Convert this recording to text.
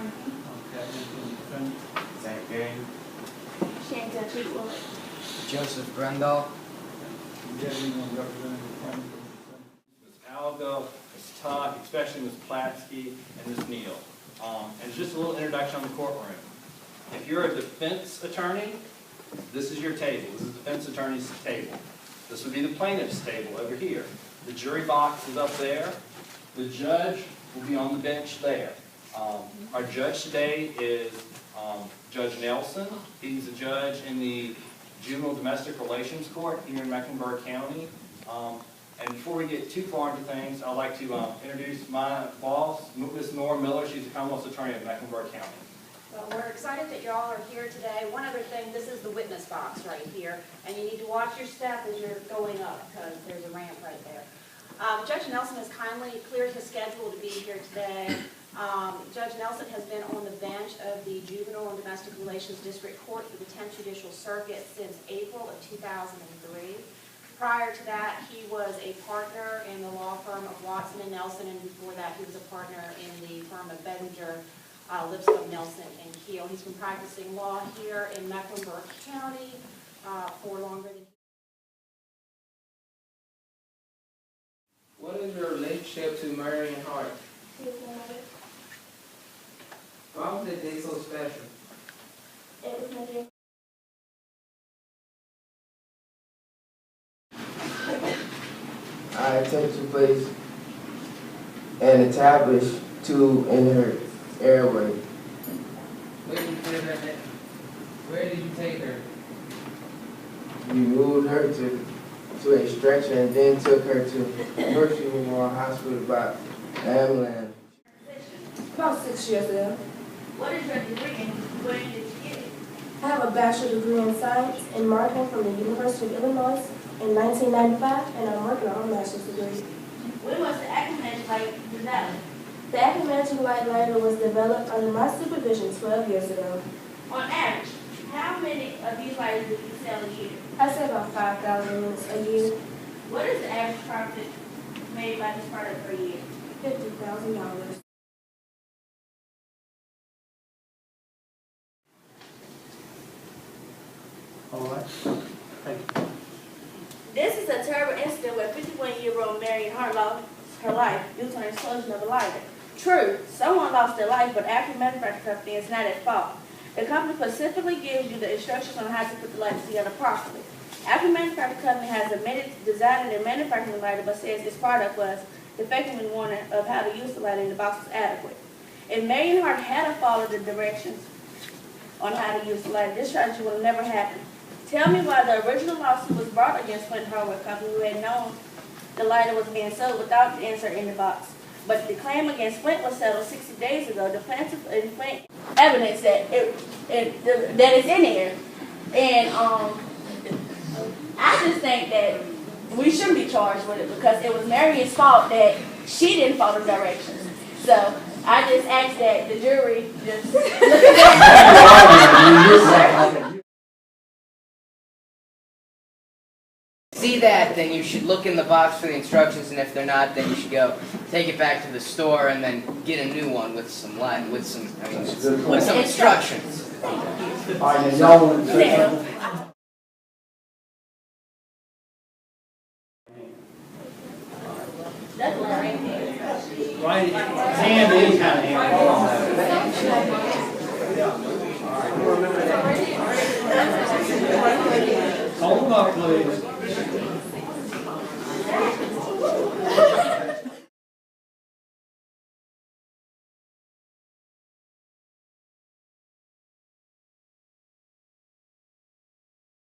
Okay, defendant. Zach Gang. Shanta Fleetwood. Joseph Grendel. Do you have anyone representing the plaintiff? Ms. Alga, Ms. Tuck, especially Ms. Platsky, and Ms. Neal. And just a little introduction on the courtroom. If you're a defense attorney, this is your table. This is the defense attorney's table. This would be the plaintiff's table over here. The jury box is up there. The judge will be on the bench there. Our judge today is Judge Nelson. He's a judge in the Juvenile Domestic Relations Court here in Mecklenburg County. And before we get too far into things, I'd like to introduce my boss, Ms. Nora Miller. She's the Commonwealth's Attorney of Mecklenburg County. Well, we're excited that y'all are here today. One other thing, this is the witness box right here, and you need to watch your step as you're going up because there's a ramp right there. Judge Nelson has kindly cleared his schedule to be here today. Judge Nelson has been on the bench of the Juvenile and Domestic Relations District Court for the 10th Judicial Circuit since April of 2003. Prior to that, he was a partner in the law firm of Watson and Nelson, and before that, he was a partner in the firm of Bedinger, Lipscomb, Nelson, and Keel. He's been practicing law here in Mecklenburg County for longer than. What is your relationship to Marion Hart? She was my mother. Why was that day so special? It was my dream. I attempt to place an establish tube in her airway. Where did you take her? We moved her to a stretcher and then took her to Mercy Memorial Hospital by ambulance. About 6 years ago. What is your degree and where did you get it? I have a bachelor's degree in science in marketing from the University of Illinois in 1995, and I'm working on a master's degree. When was the Academic Light developed? The Academic Light Lighter was developed under my supervision 12 years ago. On average, how many of these lighters do you sell a year? I sell about 5,000 units a year, What is the average profit made by this product per year? $50,000. All right. Thank you. This is a terrible incident where 51-year-old Marion Hart lost her life due to an explosion of a lighter. True, someone lost their life, but Acme Manufacturing Company is not at fault. The company specifically gives you the instructions on how to put the lighter together properly. Acme Manufacturing Company has admitted to designing and manufacturing the lighter, but says its product was defective in warning of how to use the lighter and the box was adequate. If Marion Hart had followed the directions on how to use the lighter, this tragedy would have never happened. Tell me why the original lawsuit was brought against Flint Hardware Company, who had known the lighter was being sold without the insert in the box. But the claim against Flint was settled 60 days ago. The plaintiff and Flint evidence that that it's in there, and I just think that we shouldn't be charged with it because it was Marion's fault that she didn't follow the directions. So I just ask that the jury just look at that. See that, then you should look in the box for the instructions, and if they're not, then you should go take it back to the store and then get a new one with some with some instructions. All right, now y'all want to say something? That's right. Right, hand is kind of hand. Hold them up, please.